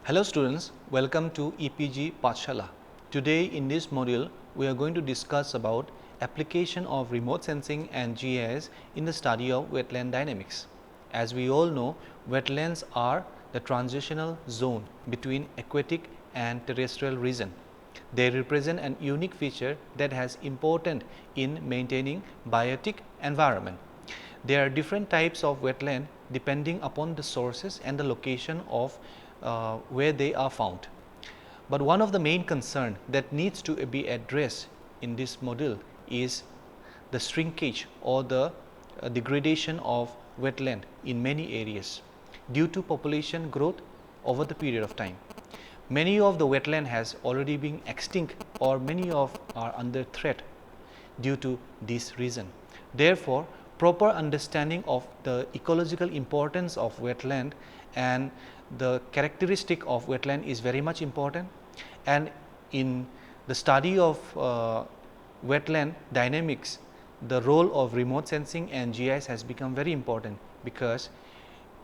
Hello students, welcome to EPG Pathshala. Today in this module, we are going to discuss about application of remote sensing and GIS in the study of wetland dynamics. As we all know, wetlands are the transitional zone between aquatic and terrestrial region. They represent an unique feature that has important in maintaining biotic environment. There are different types of wetland depending upon the sources and the location of where they are found. But one of the main concern that needs to be addressed in this module is the shrinkage or the degradation of wetland in many areas due to population growth over the period of time. Many of the wetland has already been extinct or many of are under threat due to this reason. Therefore, proper understanding of the ecological importance of wetland and the characteristic of wetland is very much important, and in the study of wetland dynamics, the role of remote sensing and GIS has become very important because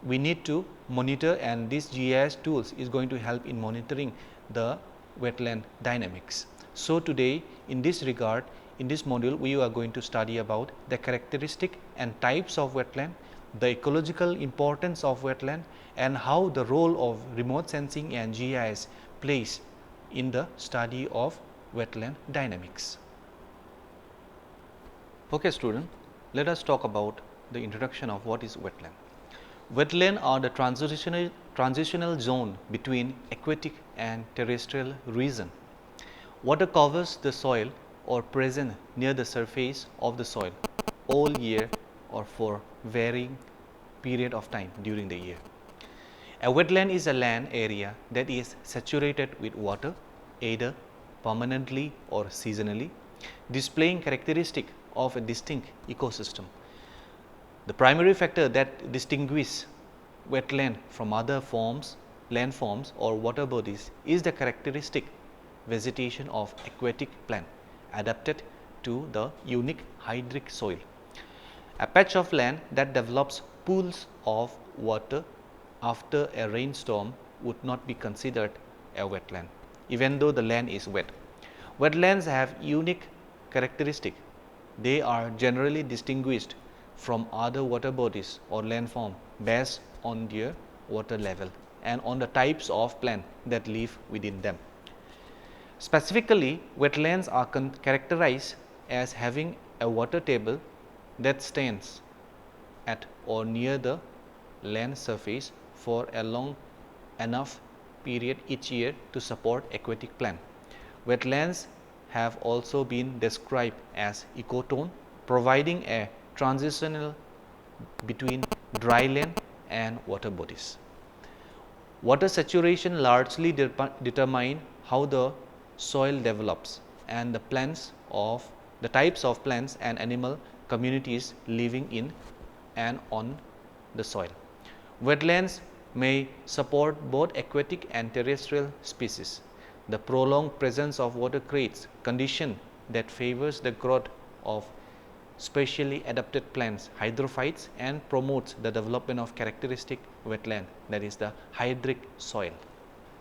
we need to monitor, and this GIS tools is going to help in monitoring the wetland dynamics. So today in this regard, in this module we are going to study about the characteristic and types of wetland, the ecological importance of wetland, and how the role of remote sensing and GIS plays in the study of wetland dynamics. Okay student, let us talk about the introduction of what is wetland. Wetland are the transitional zone between aquatic and terrestrial region. Water covers the soil or present near the surface of the soil all year or for varying period of time during the year. A wetland is a land area that is saturated with water either permanently or seasonally, displaying characteristic of a distinct ecosystem. The primary factor that distinguishes wetland from other forms, land forms or water bodies is the characteristic vegetation of aquatic plant adapted to the unique hydric soil. A patch of land that develops pools of water after a rainstorm would not be considered a wetland, even though the land is wet. Wetlands have unique characteristic. They are generally distinguished from other water bodies or landform based on their water level and on the types of plant that live within them. Specifically, wetlands are characterized as having a water table that stands at or near the land surface for a long enough period each year to support aquatic plant. Wetlands have also been described as ecotone, providing a transitional between dry land and water bodies. Water saturation largely determine how the soil develops and the types of plants and animal communities living in and on the soil. Wetlands may support both aquatic and terrestrial species. The prolonged presence of water creates condition that favors the growth of specially adapted plants, hydrophytes, and promotes the development of characteristic wetland, that is the hydric soil.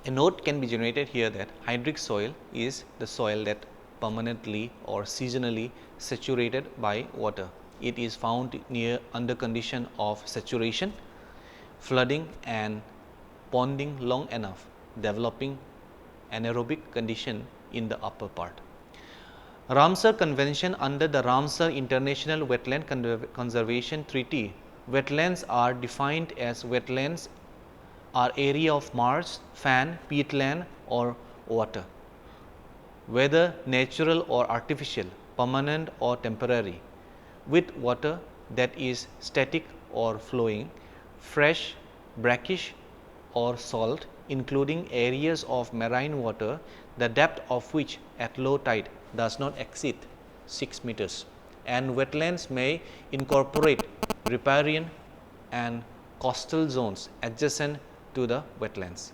A note can be generated here that hydric soil is the soil that permanently or seasonally saturated by water. It is found under condition of saturation, flooding and ponding long enough, developing anaerobic condition in the upper part. Ramsar Convention. Under the Ramsar International Wetland Conservation Treaty, wetlands are defined as wetlands are area of marsh, fan, peatland or water, whether natural or artificial, permanent or temporary, with water that is static or flowing, fresh, brackish or salt, including areas of marine water, the depth of which at low tide does not exceed 6 meters, and wetlands may incorporate riparian and coastal zones adjacent to the wetlands,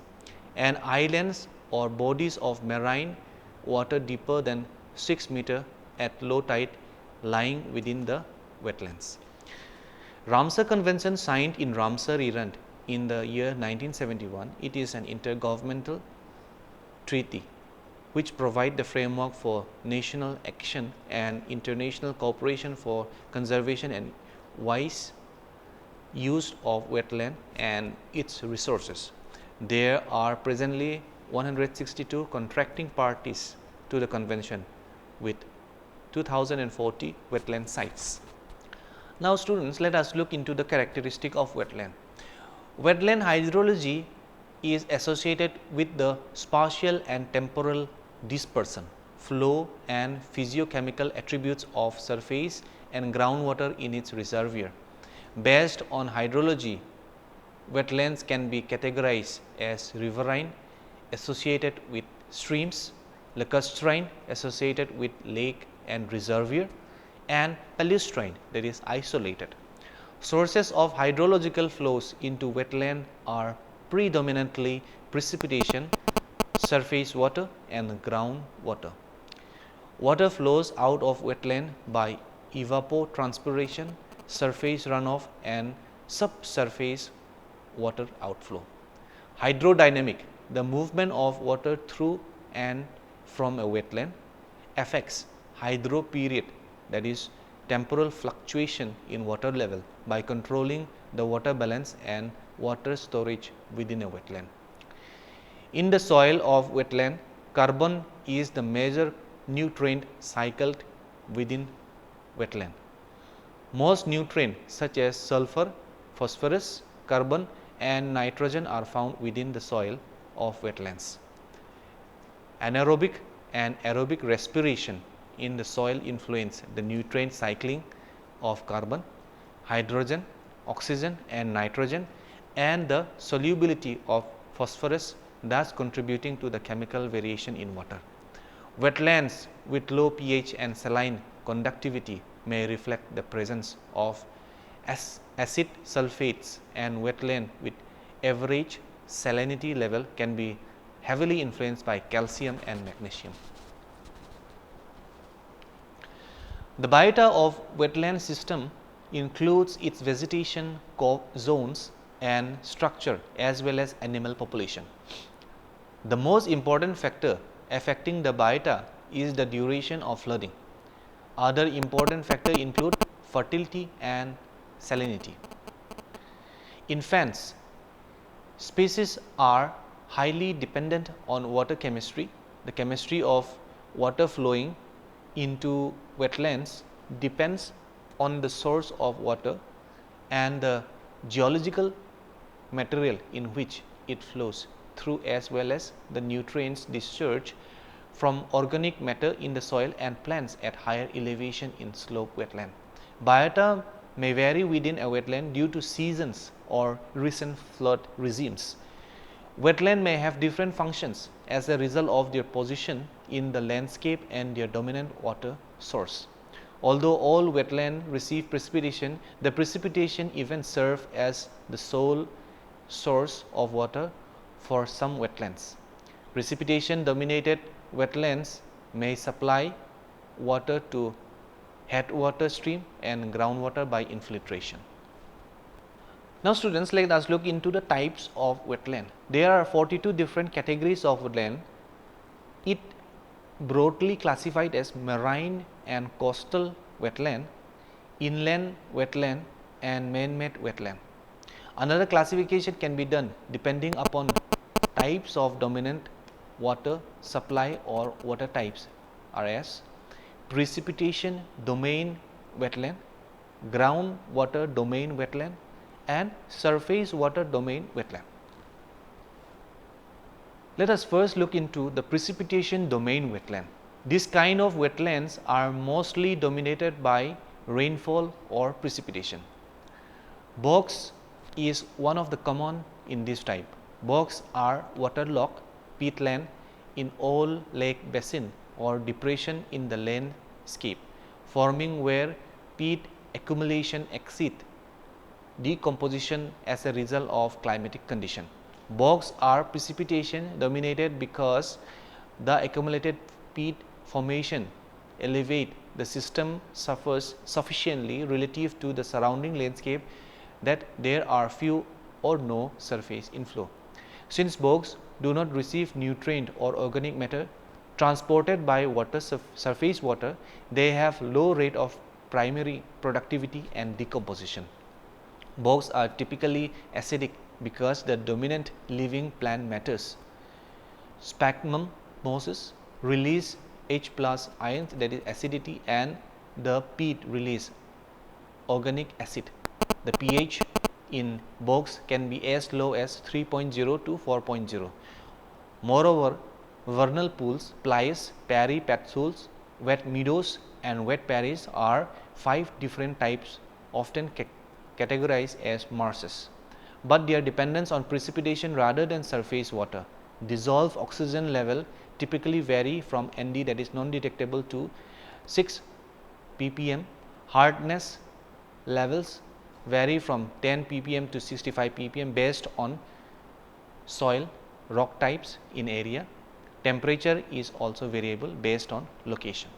and islands or bodies of marine water deeper than 6 meter at low tide lying within the wetlands. Ramsar Convention signed in Ramsar, Iran in the year 1971. It is an intergovernmental treaty which provide the framework for national action and international cooperation for conservation and wise use of wetland and its resources. There are presently 162 contracting parties to the convention with 2040 wetland sites. Now students, let us look into the characteristic of wetland. Wetland hydrology is associated with the spatial and temporal dispersion, flow and physiochemical attributes of surface and groundwater in its reservoir. Based on hydrology, wetlands can be categorized as riverine associated with streams, lacustrine associated with lake and reservoir, and palustrine, that is isolated. Sources of hydrological flows into wetland are predominantly precipitation, surface water and groundwater. Water flows out of wetland by evapotranspiration, surface runoff and subsurface water outflow. Hydrodynamic, the movement of water through and from a wetland, affects hydro period, that is temporal fluctuation in water level, by controlling the water balance and water storage within a wetland. In the soil of wetland, carbon is the major nutrient cycled within wetland. Most nutrients such as sulfur, phosphorus, carbon and nitrogen are found within the soil of wetlands. Anaerobic and aerobic respiration in the soil influence the nutrient cycling of carbon, hydrogen, oxygen and nitrogen, and the solubility of phosphorus, thus contributing to the chemical variation in water. Wetlands with low pH and saline conductivity may reflect the presence of acid sulfates, and wetland with average salinity level can be heavily influenced by calcium and magnesium. The biota of wetland system includes its vegetation zones and structure as well as animal population. The most important factor affecting the biota is the duration of flooding. Other important factors include fertility and salinity. In fans, species are highly dependent on water chemistry. The chemistry of water flowing into wetlands depends on the source of water and the geological material in which it flows through, as well as the nutrients discharged from organic matter in the soil and plants at higher elevation in slope wetland. Biota may vary within a wetland due to seasons or recent flood regimes. Wetland may have different functions as a result of their position in the landscape and their dominant water source. Although all wetlands receive precipitation, the precipitation events serve as the sole source of water for some wetlands. Precipitation dominated wetlands may supply water to headwater stream and groundwater by infiltration. Now students, let us look into the types of wetland. There are 42 different categories of wetland. It broadly classified as marine and coastal wetland, inland wetland and man-made wetland. Another classification can be done depending upon types of dominant water supply or water types are as precipitation domain wetland, groundwater domain wetland and surface water domain wetland. Let us first look into the precipitation domain wetland. This kind of wetlands are mostly dominated by rainfall or precipitation. Bogs is one of the common in this type. Bogs are waterlogged peatland in all lake basin or depression in the landscape, forming where peat accumulation exceeds decomposition as a result of climatic condition. Bogs are precipitation dominated because the accumulated peat formation elevate the system suffers sufficiently relative to the surrounding landscape that there are few or no surface inflow. Since bogs do not receive nutrient or organic matter transported by surface water, they have low rate of primary productivity and decomposition. Bogs are typically acidic because the dominant living plant matters, sphagnum mosses, release H plus ions, that is acidity, and the peat release organic acid. The pH in bogs can be as low as 3.0 to 4.0. Moreover, vernal pools, plies, perry patchouls, wet meadows and wet prairies are 5 different types, often categorized as marshes, but their dependence on precipitation rather than surface water. Dissolved oxygen level typically vary from ND, that is non-detectable, to 6 ppm. Hardness levels vary from 10 ppm to 65 ppm based on soil, rock types in area. Temperature is also variable based on location.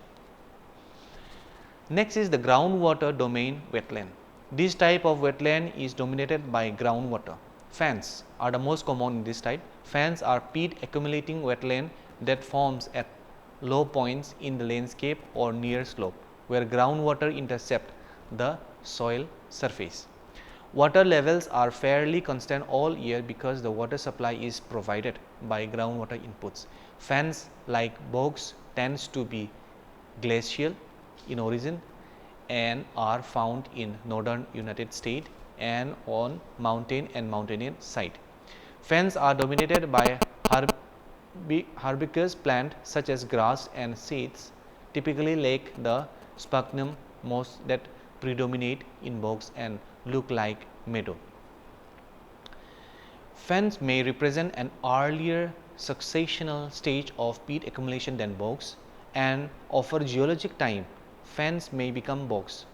Next is the groundwater domain wetland. This type of wetland is dominated by groundwater. Fans are the most common in this type. Fans are peat accumulating wetland that forms at low points in the landscape or near slope, where groundwater intercept the soil surface. Water levels are fairly constant all year because the water supply is provided by groundwater inputs. Fans like bogs tends to be glacial in origin and are found in northern United States and on mountain and mountainous side. Fens are dominated by herbaceous plant such as grass and seeds, typically like the sphagnum moss that predominate in bogs and look like meadow. Fens may represent an earlier successional stage of peat accumulation than bogs, and offer geologic time. Fens may become bogs.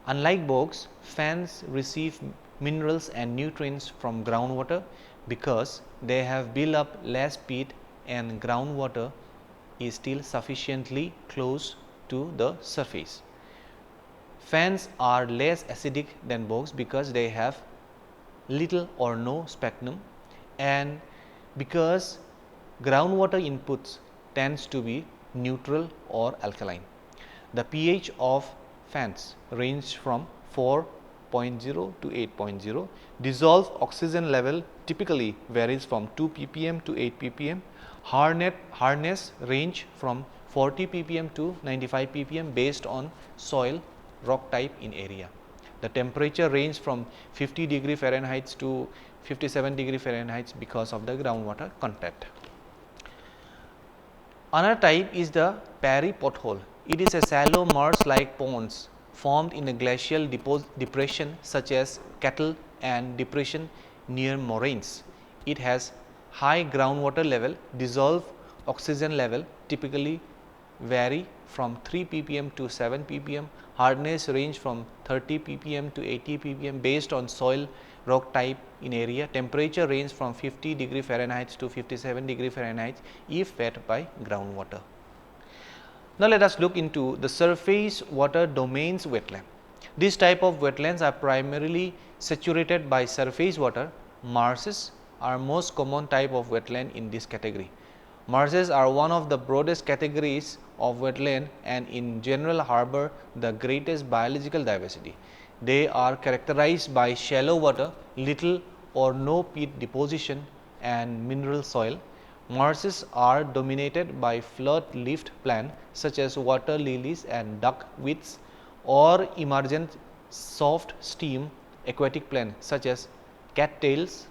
Unlike bogs, fens receive minerals and nutrients from groundwater because they have built up less peat and groundwater is still sufficiently close to the surface. Fens are less acidic than bogs because they have little or no sphagnum, and because groundwater inputs tends to be neutral or alkaline. The pH of fens range from 4.0 to 8.0. Dissolved oxygen level typically varies from 2 ppm to 8 ppm. Hardness range from 40 ppm to 95 ppm based on soil, rock type in area. The temperature range from 50 degree Fahrenheit to 57 degree Fahrenheit because of the groundwater content. Another type is the perry pothole. It is a shallow marsh-like ponds formed in a glacial depression such as Kettle and depression near moraines. It has high groundwater level. Dissolved oxygen level typically vary from 3 ppm to 7 ppm. Hardness range from 30 ppm to 80 ppm based on soil, rock type in area. Temperature range from 50 degree Fahrenheit to 57 degree Fahrenheit if wet by groundwater. Now, let us look into the surface water domains wetland. This type of wetlands are primarily saturated by surface water. Marshes are most common type of wetland in this category. Marshes are one of the broadest categories of wetland and in general harbor the greatest biological diversity. They are characterized by shallow water, little or no peat deposition and mineral soil. Marshes are dominated by flood-leafed plants such as water lilies and duckweeds, or emergent soft stem aquatic plants such as cattails,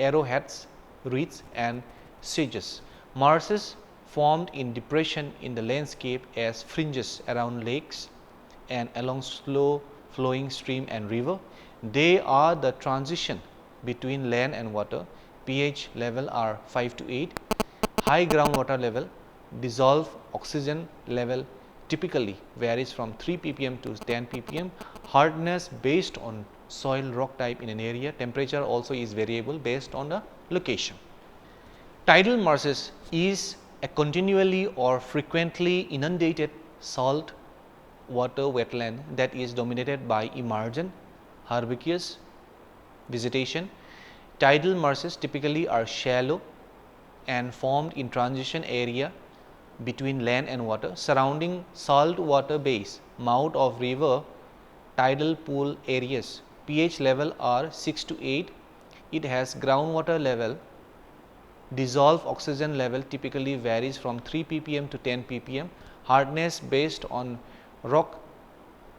arrowheads, reeds and sedges. Marshes formed in depression in the landscape as fringes around lakes and along slow flowing stream and river. They are the transition between land and water. pH level are 5 to 8. High groundwater level. Dissolved oxygen level typically varies from 3 ppm to 10 ppm. Hardness based on soil, rock type in an area. Temperature also is variable based on the location. Tidal marshes is a continually or frequently inundated salt water wetland that is dominated by emergent herbaceous Vegetation. Tidal marshes typically are shallow and formed in transition area between land and water surrounding salt water bays, mouth of river, tidal pool areas. pH level are 6 to 8. It has groundwater level. Dissolved oxygen level typically varies from 3 ppm to 10 ppm. Hardness based on rock,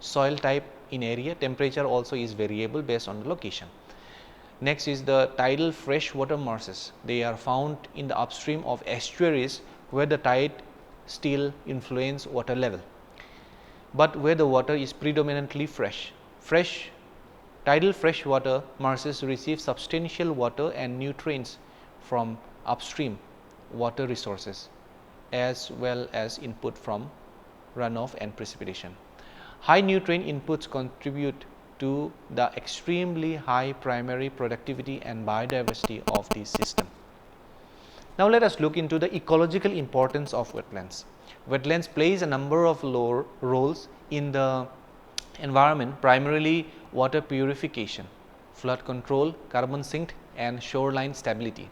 soil type in area. Temperature also is variable based on the location. Next is the tidal freshwater marshes. They are found in the upstream of estuaries where the tide still influence water level, but where the water is predominantly fresh. Tidal freshwater marshes receive substantial water and nutrients from upstream water resources as well as input from runoff and precipitation. High nutrient inputs contribute to the extremely high primary productivity and biodiversity of this system. Now, let us look into the ecological importance of wetlands. Wetlands plays a number of roles in the environment, primarily water purification, flood control, carbon sink and shoreline stability.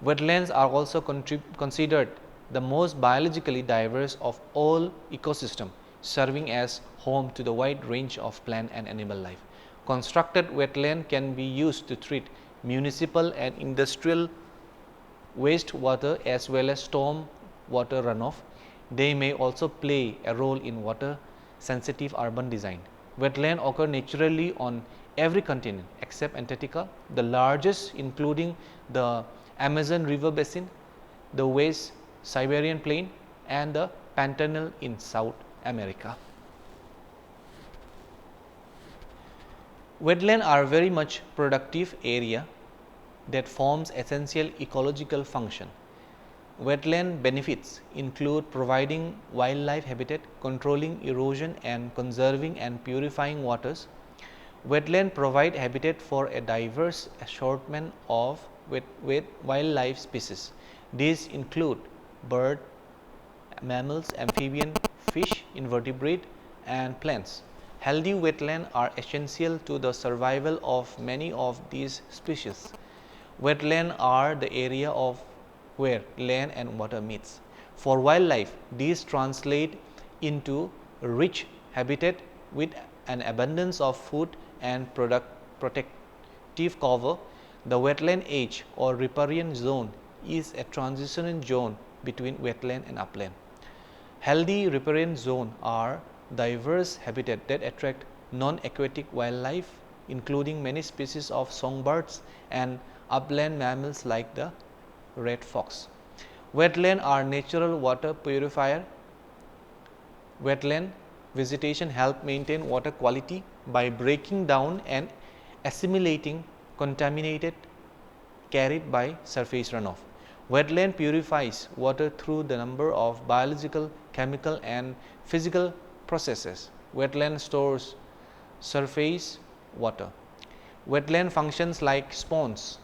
Wetlands are also considered the most biologically diverse of all ecosystems, serving as home to the wide range of plant and animal life. Constructed wetland can be used to treat municipal and industrial wastewater as well as storm water runoff. They may also play a role in water sensitive urban design. Wetlands occur naturally on every continent except Antarctica, the largest including the Amazon River Basin, the West Siberian Plain and the Pantanal in South America. Wetlands are very much productive area that forms essential ecological function. Wetland benefits include providing wildlife habitat, controlling erosion and conserving and purifying waters. Wetland provide habitat for a diverse assortment of wildlife species. These include bird, mammals, amphibian, fish, invertebrate and plants. Healthy wetlands are essential to the survival of many of these species. Wetlands are the area of where land and water meets. For wildlife, these translate into rich habitat with an abundance of food and protective cover. The wetland edge or riparian zone is a transition zone between wetland and upland. Healthy riparian zones are diverse habitat that attract non-aquatic wildlife, including many species of songbirds and upland mammals like the red fox. Wetlands are natural water purifier. Wetland vegetation help maintain water quality by breaking down and assimilating contaminated carried by surface runoff. Wetland purifies water through the number of biological, chemical and physical processes. Wetland stores surface water. Wetland functions like sponge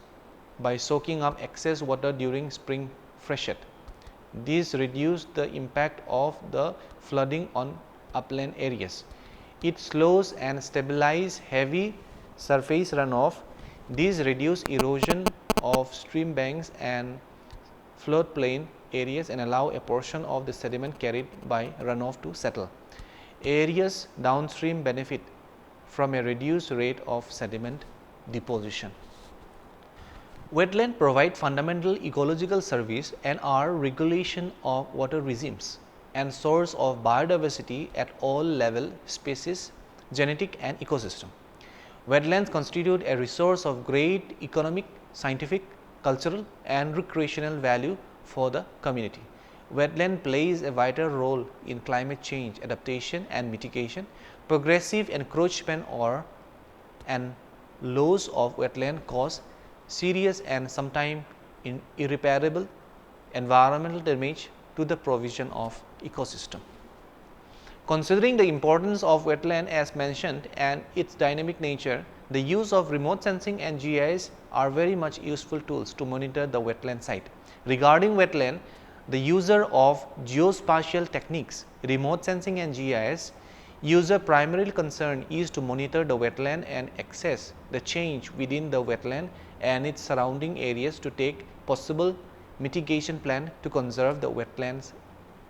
by soaking up excess water during spring freshet. These reduce the impact of the flooding on upland areas. It slows and stabilizes heavy surface runoff. These reduce erosion of stream banks and floodplain areas and allow a portion of the sediment carried by runoff to settle. Areas downstream benefit from a reduced rate of sediment deposition. Wetlands provide fundamental ecological service and are regulation of water regimes and source of biodiversity at all level, species, genetic and ecosystem. Wetlands constitute a resource of great economic, scientific, cultural and recreational value for the community. Wetland plays a vital role in climate change adaptation and mitigation. Progressive encroachment and loss of wetland cause serious and sometimes irreparable environmental damage to the provision of ecosystem. Considering the importance of wetland as mentioned and its dynamic nature, the use of remote sensing and GIS are very much useful tools to monitor the wetland site. Regarding wetland, the user of geospatial techniques, remote sensing and GIS User primary concern is to monitor the wetland and assess the change within the wetland and its surrounding areas to take possible mitigation plan to conserve the wetlands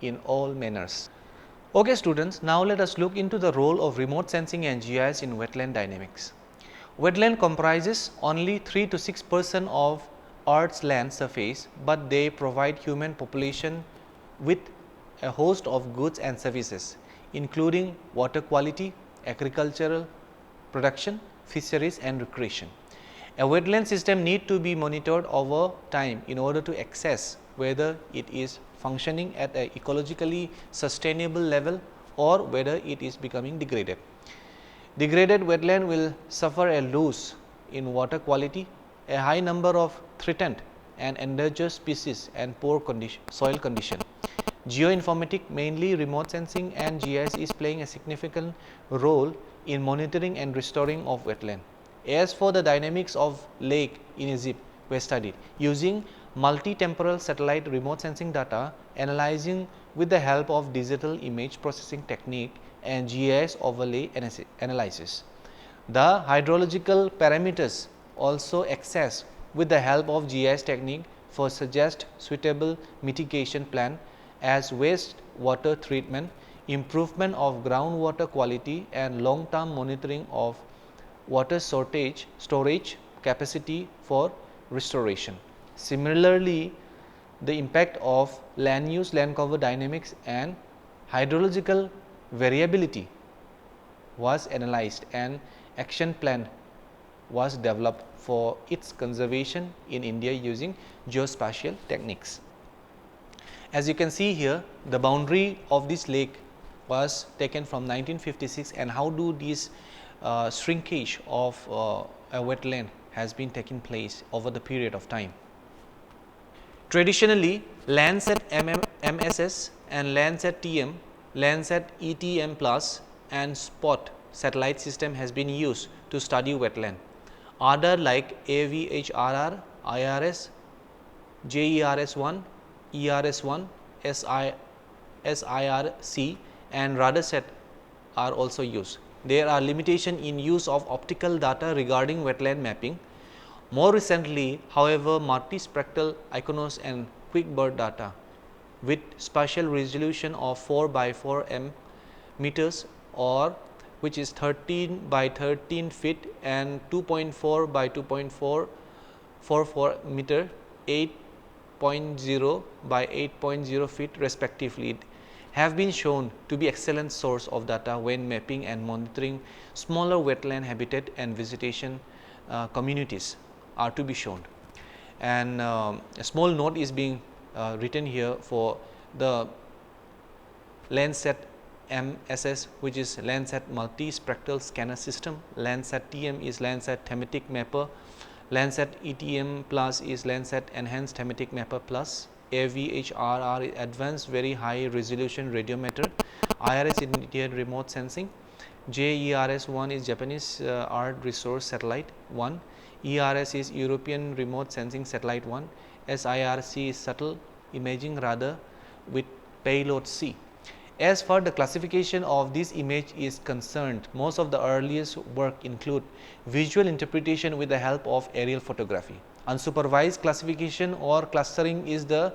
in all manners. Okay students, now let us look into the role of remote sensing and GIS in wetland dynamics. Wetland comprises only 3 to 6% of Earth's land surface, but they provide human population with a host of goods and services, including water quality, agricultural production, fisheries and recreation. A wetland system need to be monitored over time in order to assess whether it is functioning at an ecologically sustainable level or whether it is becoming degraded. Degraded wetland will suffer a loss in water quality, a high number of threatened and endangered species and poor soil condition. Geoinformatics, mainly remote sensing and GIS, is playing a significant role in monitoring and restoring of wetland. As for the dynamics of lake in Egypt were studied using multi-temporal satellite remote sensing data, analyzing with the help of digital image processing technique and GIS overlay analysis. The hydrological parameters also accessed with the help of GIS technique for suggest suitable mitigation plan as waste water treatment, improvement of groundwater quality and long-term monitoring of water storage capacity for restoration. Similarly, the impact of land use, land cover dynamics and hydrological variability was analyzed and action plan was developed for its conservation in India using geospatial techniques. As you can see here, the boundary of this lake was taken from 1956 and how do these shrinkage of a wetland has been taking place over the period of time. Traditionally, Landsat MSS and Landsat TM, Landsat ETM Plus and SPOT satellite system has been used to study wetland. Other like AVHRR, IRS, JERS1, ERS1, SIRC and RadarSat are also used. There are limitations in use of optical data regarding wetland mapping. More recently, however, multispectral ICONOS and QuickBird data with spatial resolution of 4 by 4 meters or which is 13 by 13 feet and 2.4 by 2.444 meter, 8.0 by 8.0 feet respectively, have been shown to be excellent source of data when mapping and monitoring smaller wetland habitat and vegetation communities are to be shown. And a small note is being written here for the Landsat MSS, which is Landsat multispectral scanner system. Landsat TM is Landsat thematic mapper. Landsat ETM Plus is Landsat enhanced thematic mapper plus. AVHRR is advanced very high resolution radiometer. IRS Indian remote sensing. JERS1 is Japanese Earth resource satellite 1. ERS is European remote sensing satellite 1. SIRC is subtle imaging radar with payload C. As far the classification of this image is concerned, most of the earliest work include visual interpretation with the help of aerial photography. Unsupervised classification or clustering is the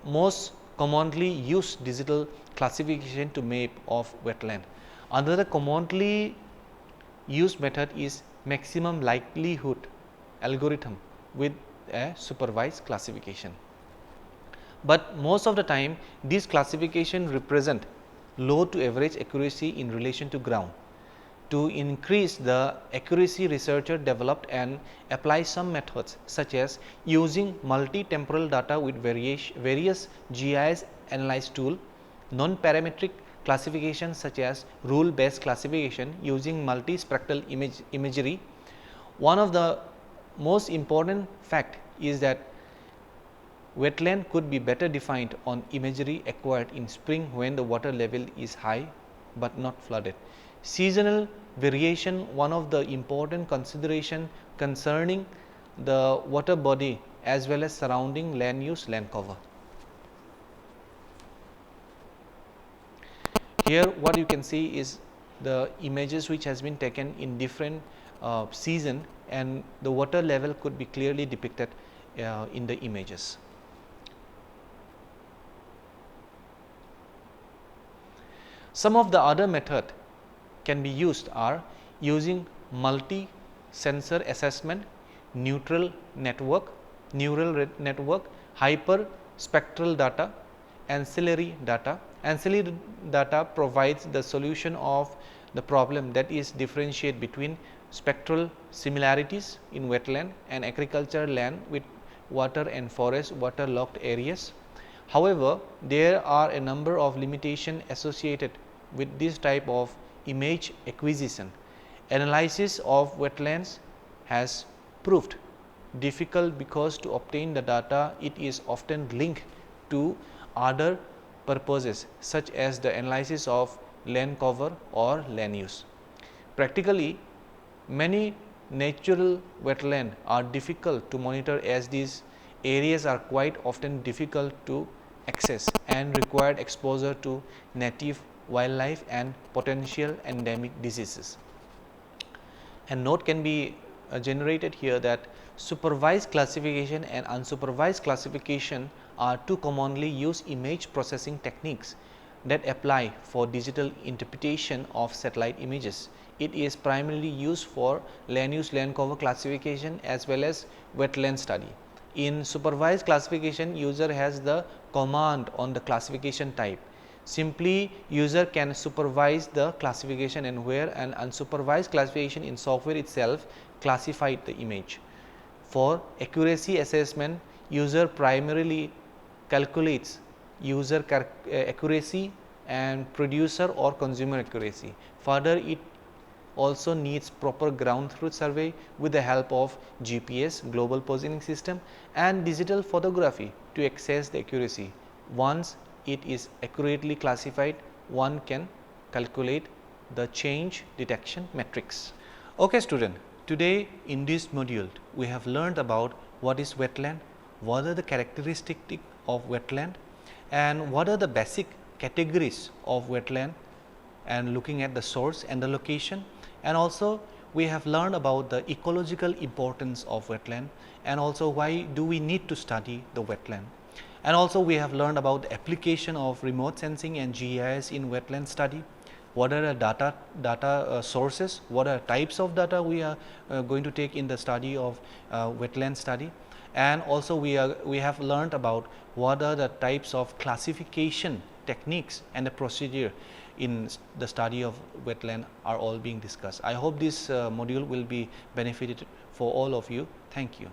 most commonly used digital classification to map of wetland. Another commonly used method is maximum likelihood algorithm with a supervised classification. But most of the time this classification represent low to average accuracy in relation to ground. To increase the accuracy, researcher developed and apply some methods such as using multi-temporal data with various GIS analyze tool, non-parametric classification such as rule-based classification using multispectral imagery. One of the most important fact is that wetland could be better defined on imagery acquired in spring when the water level is high but not flooded. Seasonal variation, one of the important consideration concerning the water body as well as surrounding land use, land cover. Here what you can see is the images which has been taken in different season, and the water level could be clearly depicted in the images. Some of the other method can be used are using multi-sensor assessment, neural network, hyperspectral data, ancillary data. Ancillary data provides the solution of the problem, that is differentiate between spectral similarities in wetland and agricultural land with water and forest waterlogged areas. However, there are a number of limitations associated with this type of image acquisition. Analysis of wetlands has proved difficult because to obtain the data, it is often linked to other purposes such as the analysis of land cover or land use. Practically, many natural wetlands are difficult to monitor as these areas are quite often difficult to access and required exposure to native wildlife and potential endemic diseases. And note can be generated here that supervised classification and unsupervised classification are two commonly used image processing techniques that apply for digital interpretation of satellite images. It is primarily used for land use, land cover classification as well as wetland study. In supervised classification, user has the command on the classification type. Simply user can supervise the classification, and where an unsupervised classification in software itself classified the image. For accuracy assessment, user primarily calculates user accuracy and producer or consumer accuracy. Further, it also needs proper ground truth survey with the help of GPS, global positioning system, and digital photography to access the accuracy. Once it is accurately classified, one can calculate the change detection metrics. Okay student, today in this module we have learned about what is wetland, what are the characteristics of wetland, and what are the basic categories of wetland, and looking at the source and the location. And also we have learned about the ecological importance of wetland, and also why do we need to study the wetland. And also we have learned about the application of remote sensing and GIS in wetland study. What are the data sources, what are types of data we are going to take in the study of wetland study. And also we have learned about what are the types of classification techniques and the procedure in the study of wetland are all being discussed. I hope this module will be benefited for all of you. Thank you.